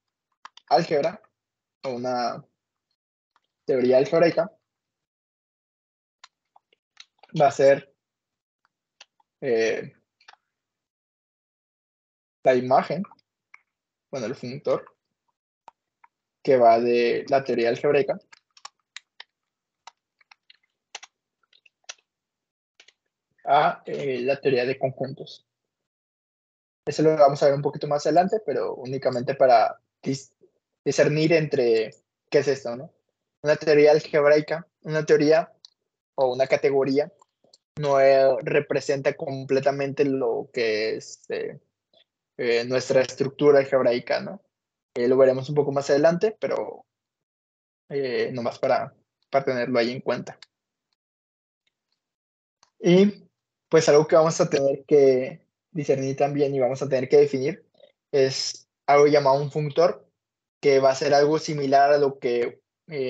álgebra o una teoría algebraica va a ser la imagen, bueno, el funtor, que va de la teoría algebraica a la teoría de conjuntos. Eso lo vamos a ver un poquito más adelante, pero únicamente para discernir entre qué es esto, ¿no? Una teoría algebraica, una teoría o una categoría no representa completamente lo que es nuestra estructura algebraica, ¿no? Lo veremos un poco más adelante, pero nomás para tenerlo ahí en cuenta. Y pues algo que vamos a tener que discernir también y vamos a tener que definir es algo llamado un funtor, que va a ser algo similar a lo que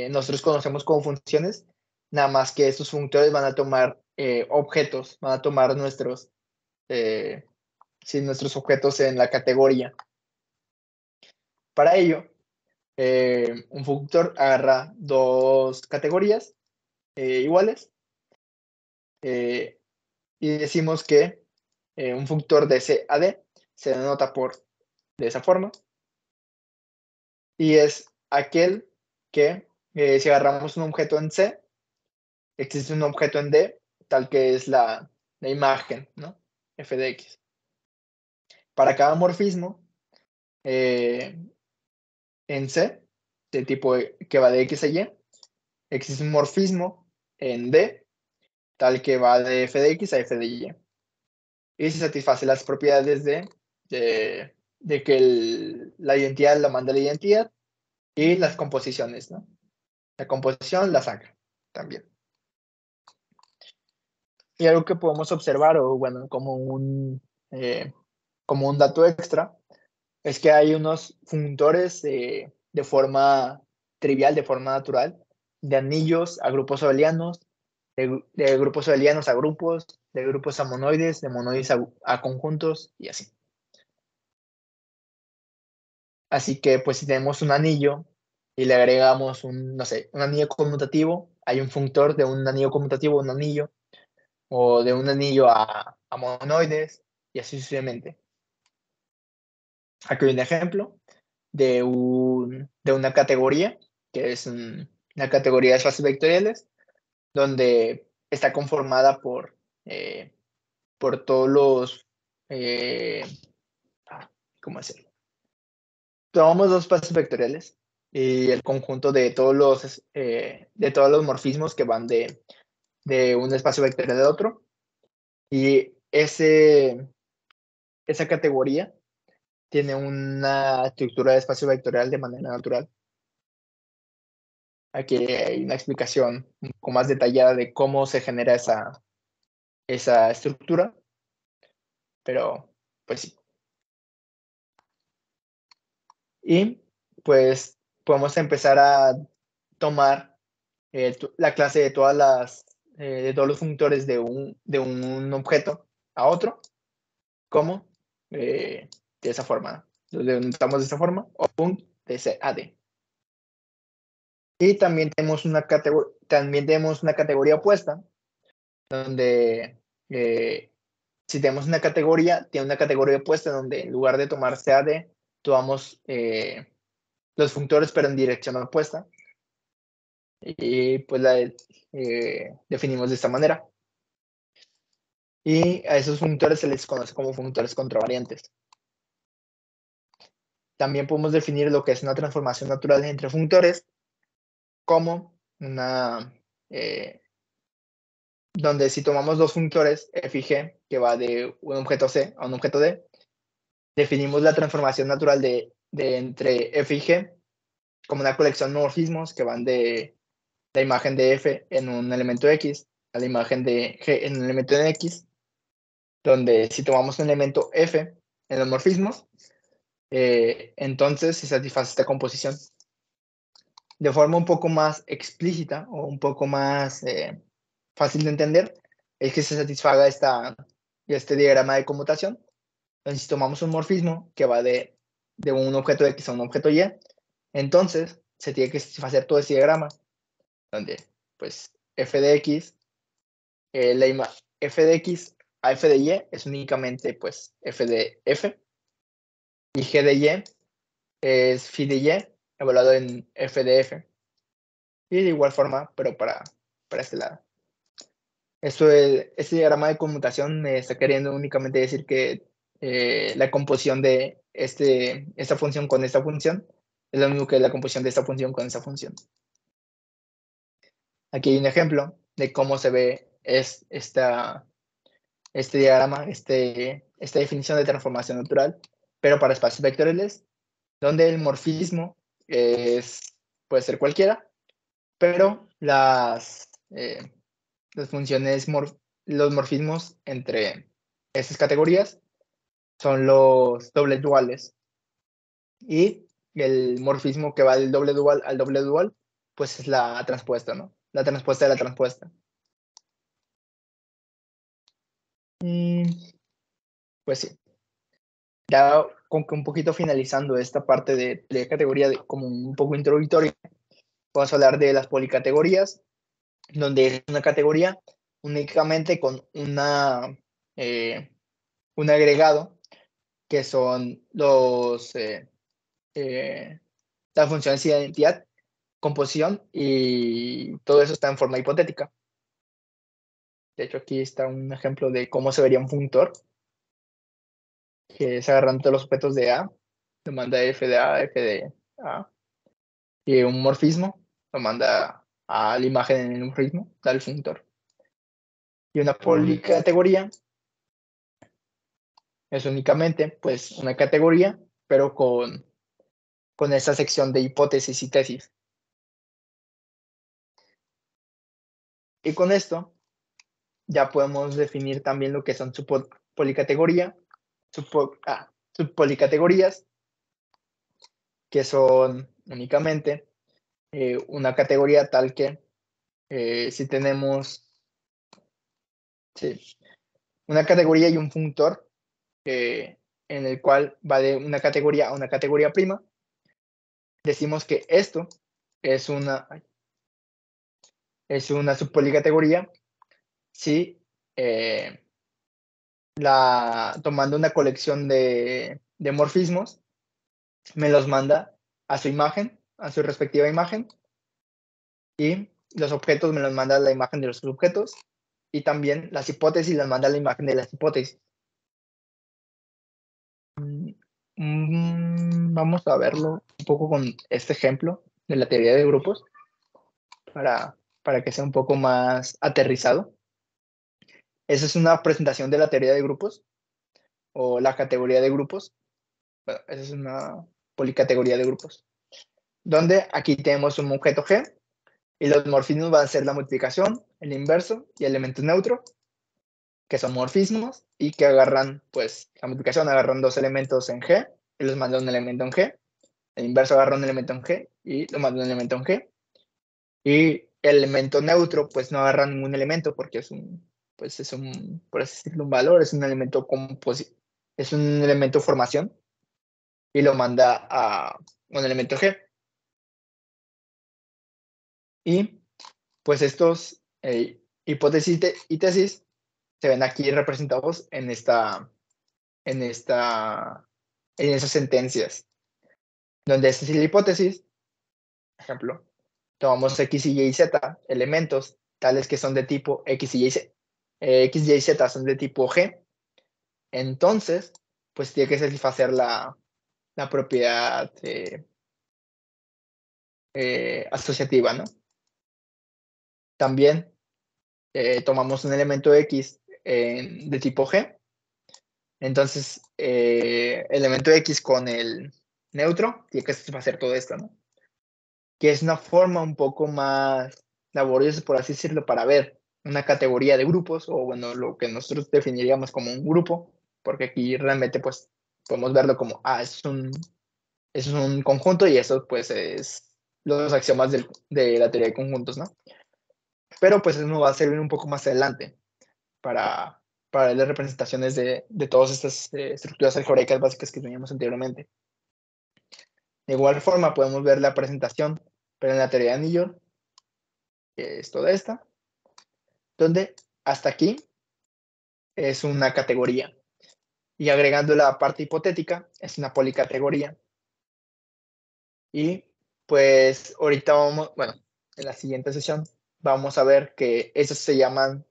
nosotros conocemos como funciones, nada más que estos funtores van a tomar objetos, van a tomar nuestros objetos en la categoría. Para ello, un funtor agarra dos categorías iguales y decimos que un funtor de C a D se denota de esa forma, y es aquel que si agarramos un objeto en C, existe un objeto en D, tal que es la imagen, ¿no? F de X. Para cada morfismo en C, del tipo que va de X a Y, existe un morfismo en D, tal que va de F de X a F de Y. Y se satisface las propiedades de que la identidad la manda la identidad y las composiciones, ¿no? La composición la saca también. Y algo que podemos observar, o bueno, como un dato extra, es que hay unos funtores de forma trivial, de forma natural, de anillos a grupos abelianos, de grupos abelianos a grupos, de grupos a monoides, de monoides a conjuntos y así. Así que pues si tenemos un anillo y le agregamos un anillo conmutativo, hay un funtor de un anillo conmutativo a un anillo, o de un anillo a monoides, y así sucesivamente. Aquí hay un ejemplo de una categoría, que es una categoría de espacios vectoriales, donde está conformada por por todos los, ¿cómo decirlo? Tomamos dos espacios vectoriales y el conjunto de todos los morfismos que van de un espacio vectorial al otro. Y esa categoría tiene una estructura de espacio vectorial de manera natural. Aquí hay una explicación un poco más detallada de cómo se genera esa estructura, pero pues sí. Y pues podemos empezar a tomar la clase de de todos los functores de un objeto a otro, como de esa forma. Lo denominamos de esa forma, o punct de C a D. Y también tenemos una categoría opuesta, donde si tenemos una categoría, tiene una categoría opuesta donde en lugar de tomar CAD, tomamos los functores pero en dirección opuesta. Y pues la definimos de esta manera. Y a esos functores se les conoce como functores contravariantes. También podemos definir lo que es una transformación natural entre functores como donde si tomamos dos functores f y g, que va de un objeto C a un objeto D, definimos la transformación natural de entre f y g como una colección de morfismos que van de la imagen de f en un elemento X a la imagen de g en un elemento en X, donde si tomamos un elemento f en los morfismos, entonces se satisface esta composición. De forma un poco más explícita o un poco más fácil de entender, es que se satisfaga este diagrama de conmutación. Entonces, si tomamos un morfismo que va de un objeto X a un objeto Y, entonces se tiene que satisfacer todo ese diagrama, donde pues f de X, f de X a f de Y es únicamente pues f de F, y g de Y es phi de Y evaluado en f de F. Y de igual forma, pero para este lado. Este diagrama de conmutación me está queriendo únicamente decir que la composición de esta función con esta función es lo mismo que la composición de esta función con esta función. Aquí hay un ejemplo de cómo se ve este diagrama, esta definición de transformación natural, pero para espacios vectoriales, donde el morfismo puede ser cualquiera, pero las funciones, los morfismos entre estas categorías son los dobles duales. Y el morfismo que va del doble dual al doble dual, pues es la transpuesta, ¿no? La transpuesta de la transpuesta. Pues sí. Ya con que un poquito finalizando esta parte de categoría como un poco introductoria, vamos a hablar de las policategorías, donde es una categoría únicamente con un agregado que son las funciones de identidad, composición, y todo eso está en forma hipotética. De hecho, aquí está un ejemplo de cómo se vería un functor, que es agarrando todos los objetos de A, lo manda f de A, f de A, y un morfismo lo manda a la imagen en el morfismo, da el functor. Y una policategoría es únicamente pues una categoría, pero con esta sección de hipótesis y tesis. Y con esto ya podemos definir también lo que son policategoría, subpolicategorías, que son únicamente una categoría tal que si tenemos una categoría y un functor en el cual va de una categoría a una categoría prima, decimos que esto es una subpolicategoría si tomando una colección de morfismos me los manda a su imagen, a su respectiva imagen, y los objetos me los manda a la imagen de los objetos, y también las hipótesis las manda la imagen de las hipótesis. Vamos a verlo un poco con este ejemplo de la teoría de grupos para que sea un poco más aterrizado. Esa es una presentación de la teoría de grupos o la categoría de grupos. Bueno, esa es una policategoría de grupos, donde aquí tenemos un objeto G y los morfismos van a ser la multiplicación, el inverso y el elemento neutro, que son morfismos y que agarran, pues, la multiplicación agarran dos elementos en G y los manda un elemento en G. El inverso agarra un elemento en G y lo manda un elemento en G. Y el elemento neutro, pues, no agarra ningún elemento porque por así decirlo, un valor, es un elemento es un elemento formación y lo manda a un elemento G. Y pues estos hipótesis y tesis se ven aquí representados en esas sentencias, donde esta es la hipótesis. Ejemplo, tomamos X, Y y Z, elementos tales que son de tipo X, Y y Z. X, Y y Z son de tipo G. Entonces, pues tiene que satisfacer la propiedad asociativa, ¿no? También tomamos un elemento X de tipo G. Entonces, el elemento X con el neutro tiene que satisfacer todo esto, ¿no? Que es una forma un poco más laboriosa, por así decirlo, para ver una categoría de grupos, o bueno, lo que nosotros definiríamos como un grupo, porque aquí realmente pues podemos verlo como, es un conjunto y eso pues es los axiomas de la teoría de conjuntos, ¿no? Pero pues eso nos va a servir un poco más adelante para las representaciones de todas estas estructuras algebraicas básicas que teníamos anteriormente. De igual forma podemos ver la presentación, pero en la teoría de anillos, que es toda esta, donde hasta aquí es una categoría. Y agregando la parte hipotética, es una policategoría. Y pues ahorita en la siguiente sesión, vamos a ver que esas se llaman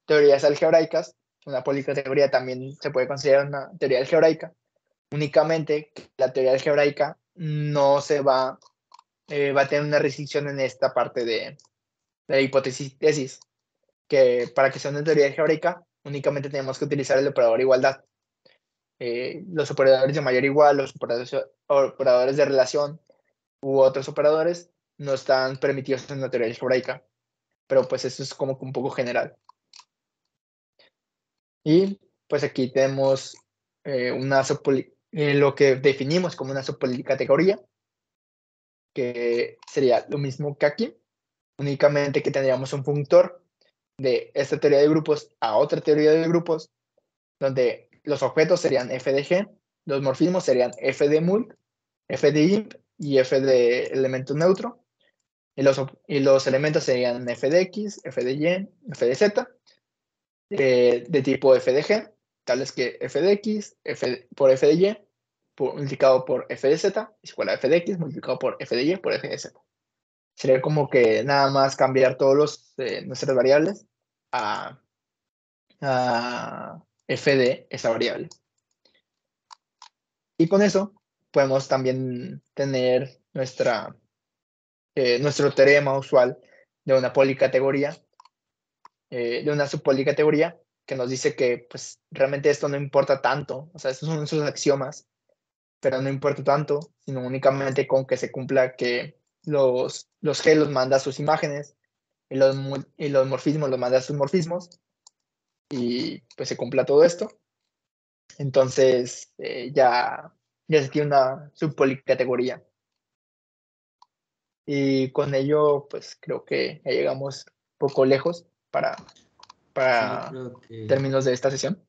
teorías algebraicas. Una policategoría también se puede considerar una teoría algebraica. Únicamente la teoría algebraica no va a tener una restricción en esta parte de hipótesis y tesis, que para que sea una teoría algebraica únicamente tenemos que utilizar el operador igualdad. Los operadores de mayor igual, los operadores de relación u otros operadores no están permitidos en la teoría algebraica, pero pues eso es como que un poco general. Y pues aquí tenemos lo que definimos como una subpolicategoría, que sería lo mismo que aquí, únicamente que tendríamos un funtor de esta teoría de grupos a otra teoría de grupos, donde los objetos serían f de g, los morfismos serían f de mult, f de imp y f de elemento neutro, y los elementos serían f de x, f de y, f de z, de tipo f de g, tales que f de x por f de y multiplicado por f de z es igual a f de x multiplicado por f de y por f de z. Sería como que nada más cambiar todos nuestras variables a f de esa variable. Y con eso podemos también tener nuestro teorema usual de una policategoría, de una subpolicategoría, que nos dice que pues realmente esto no importa tanto, o sea, estos son sus axiomas, pero no importa tanto, sino únicamente con que se cumpla que los G los manda a sus imágenes y los morfismos los manda a sus morfismos, y pues se cumpla todo esto. Entonces ya se tiene una subpolicategoría. Y con ello, pues creo que ya llegamos un poco lejos para términos de esta sesión.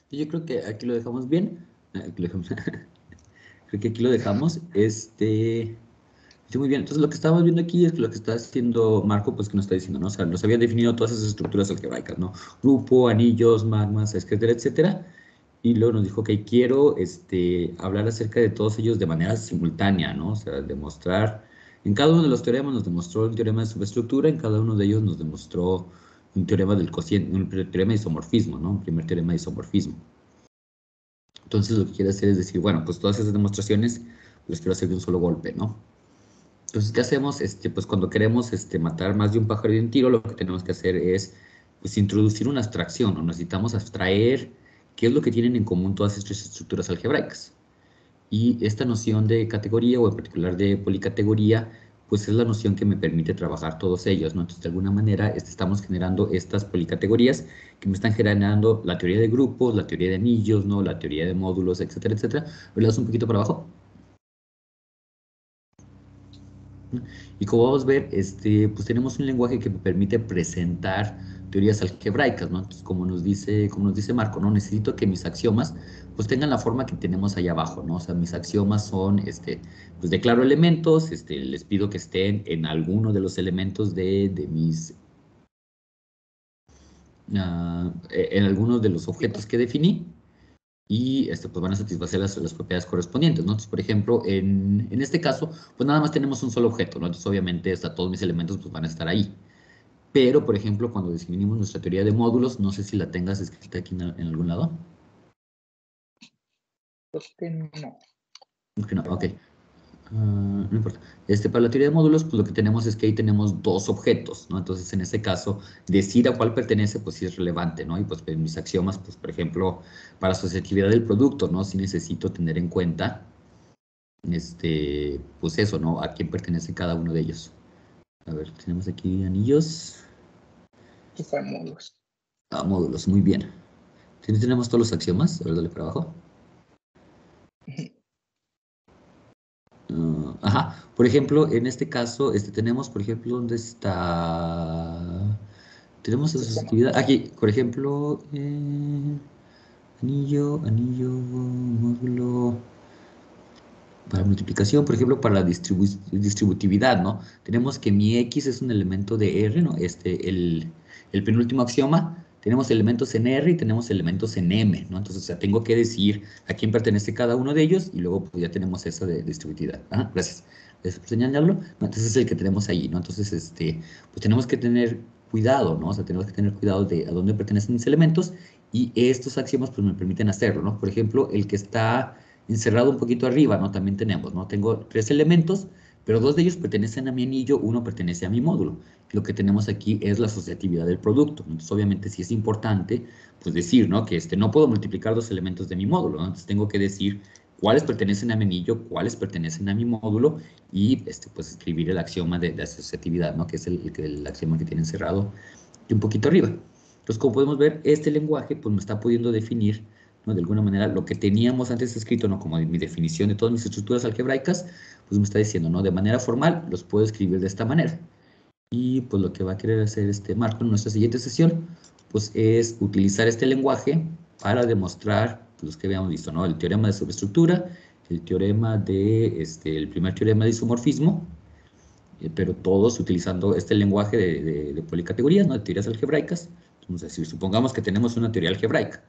Yo creo que aquí lo dejamos bien. Creo que aquí lo dejamos. Sí, muy bien. Entonces, lo que estábamos viendo aquí es lo que está haciendo Marco, pues que nos está diciendo, ¿no? O sea, nos había definido todas esas estructuras algebraicas, ¿no? Grupo, anillos, magmas, etcétera, etcétera. Y luego nos dijo que quiero hablar acerca de todos ellos de manera simultánea, ¿no? O sea, demostrar, en cada uno de los teoremas nos demostró un teorema de subestructura, en cada uno de ellos nos demostró un teorema del cociente, un teorema de isomorfismo, ¿no? Un primer teorema de isomorfismo. Entonces lo que quiere hacer es decir, bueno, pues todas esas demostraciones las quiero hacer de un solo golpe, ¿no? Entonces, ¿qué hacemos? Pues cuando queremos matar más de un pájaro de un tiro, lo que tenemos que hacer es pues, introducir una abstracción, o necesitamos abstraer qué es lo que tienen en común todas estas estructuras algebraicas. Y esta noción de categoría, o en particular de policategoría, pues es la noción que me permite trabajar todos ellos, ¿no? Entonces, de alguna manera, estamos generando estas policategorías que me están generando la teoría de grupos, la teoría de anillos, ¿no? La teoría de módulos, etcétera, etcétera. ¿Verdad? Un poquito para abajo. Y como vamos a ver, pues tenemos un lenguaje que me permite presentar teorías algebraicas, ¿no? Entonces, como nos dice Marco, ¿no? Necesito que mis axiomas, pues tengan la forma que tenemos allá abajo, ¿no? O sea, mis axiomas son, pues declaro elementos, les pido que estén en alguno de los elementos de mis, en algunos de los objetos que definí, y pues van a satisfacer las propiedades correspondientes, ¿no? Entonces, por ejemplo, en este caso, pues nada más tenemos un solo objeto, ¿no? Entonces, obviamente, todos mis elementos pues, van a estar ahí. Pero, por ejemplo, cuando definimos nuestra teoría de módulos, no sé si la tengas escrita aquí en algún lado. No. No, ok. No importa. Para la teoría de módulos, pues lo que tenemos es que ahí tenemos dos objetos, ¿no? Entonces, en este caso, decir a cuál pertenece, pues sí es relevante, ¿no? Y pues en mis axiomas, pues por ejemplo, para asociatividad del producto, ¿no? Sí necesito tener en cuenta, pues eso, ¿no? A quién pertenece cada uno de ellos. A ver, tenemos aquí anillos. Aquí están módulos. Módulos, muy bien. Tenemos todos los axiomas. A ver, dale para abajo. Ajá, por ejemplo, en este caso, tenemos, por ejemplo, ¿dónde está? Tenemos asociatividad. Aquí, por ejemplo, anillo, módulo. Para multiplicación, por ejemplo, para la distributividad, ¿no? Tenemos que mi X es un elemento de R, ¿no? El penúltimo axioma, tenemos elementos en R y tenemos elementos en M, ¿no? Entonces, o sea, tengo que decir a quién pertenece cada uno de ellos y luego pues, ya tenemos eso de distributividad. Ajá, gracias. Gracias por señalarlo. No, entonces es el que tenemos ahí, ¿no? Entonces, pues tenemos que tener cuidado, ¿no? O sea, tenemos que tener cuidado de a dónde pertenecen mis elementos y estos axiomas pues me permiten hacerlo, ¿no? Por ejemplo, el que está encerrado un poquito arriba, ¿no? También tenemos, ¿no? Tengo 3 elementos, pero 2 de ellos pertenecen a mi anillo, uno pertenece a mi módulo. Lo que tenemos aquí es la asociatividad del producto. Entonces, obviamente, sí es importante, pues decir, ¿no? Que no puedo multiplicar 2 elementos de mi módulo, ¿no? Entonces, tengo que decir cuáles pertenecen a mi anillo, cuáles pertenecen a mi módulo, y, pues, escribir el axioma de asociatividad, ¿no? Que es el axioma que tiene encerrado y un poquito arriba. Entonces, como podemos ver, este lenguaje, pues, me está pudiendo definir, ¿no? De alguna manera, lo que teníamos antes escrito, ¿no? Como mi definición de todas mis estructuras algebraicas, pues me está diciendo, ¿no? De manera formal, los puedo escribir de esta manera. Y pues lo que va a querer hacer Marco en nuestra siguiente sesión, pues es utilizar este lenguaje para demostrar pues, los que habíamos visto, ¿no? El teorema de sobreestructura, el teorema el primer teorema de isomorfismo, pero todos utilizando este lenguaje de policategorías, ¿no? De teorías algebraicas. Entonces, si supongamos que tenemos una teoría algebraica,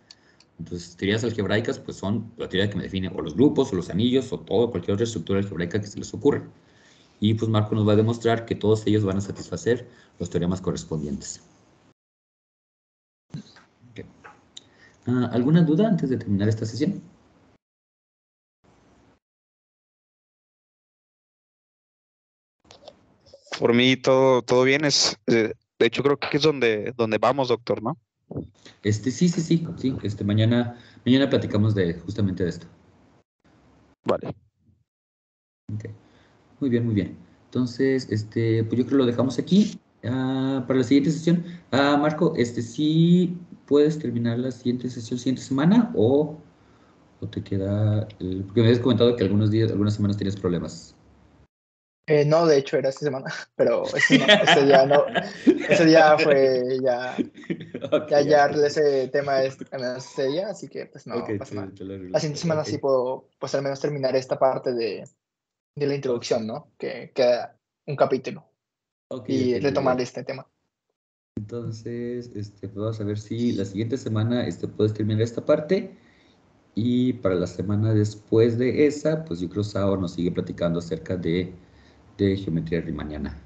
entonces, teorías algebraicas, pues son la teoría que me define o los grupos, o los anillos, o todo, cualquier otra estructura algebraica que se les ocurra. Y pues Marco nos va a demostrar que todos ellos van a satisfacer los teoremas correspondientes. Okay. ¿Alguna duda antes de terminar esta sesión? Por mí todo bien. De hecho, creo que es donde vamos, doctor, ¿no? Sí. Mañana platicamos justamente de esto. Vale. Okay. Muy bien. Entonces, pues yo creo que lo dejamos aquí. Para la siguiente sesión. Marco, ¿sí puedes terminar la siguiente semana o te queda? Porque me habías comentado que algunas semanas tienes problemas. No, de hecho era esta semana, pero ese día no, ese día fue ya, Okay, ya arreglé ese tema ese día, así que pues no pasa nada. La siguiente semana okay. sí puedo, pues al menos terminar esta parte de la introducción, ¿no? Que queda un capítulo y Okay, muy retomar bien. este tema. Entonces, pues vamos a ver si la siguiente semana puedes terminar esta parte. Y para la semana después de esa, pues yo creo que Sao nos sigue platicando acerca de geometría riemanniana.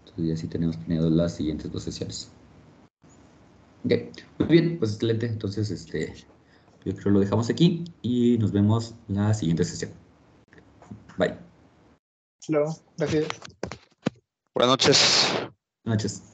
Entonces ya sí tenemos planeado las siguientes 2 sesiones. Ok, muy bien, pues excelente. Entonces, yo creo que lo dejamos aquí y nos vemos la siguiente sesión. Bye. Hasta luego. Gracias. Buenas noches. Buenas noches.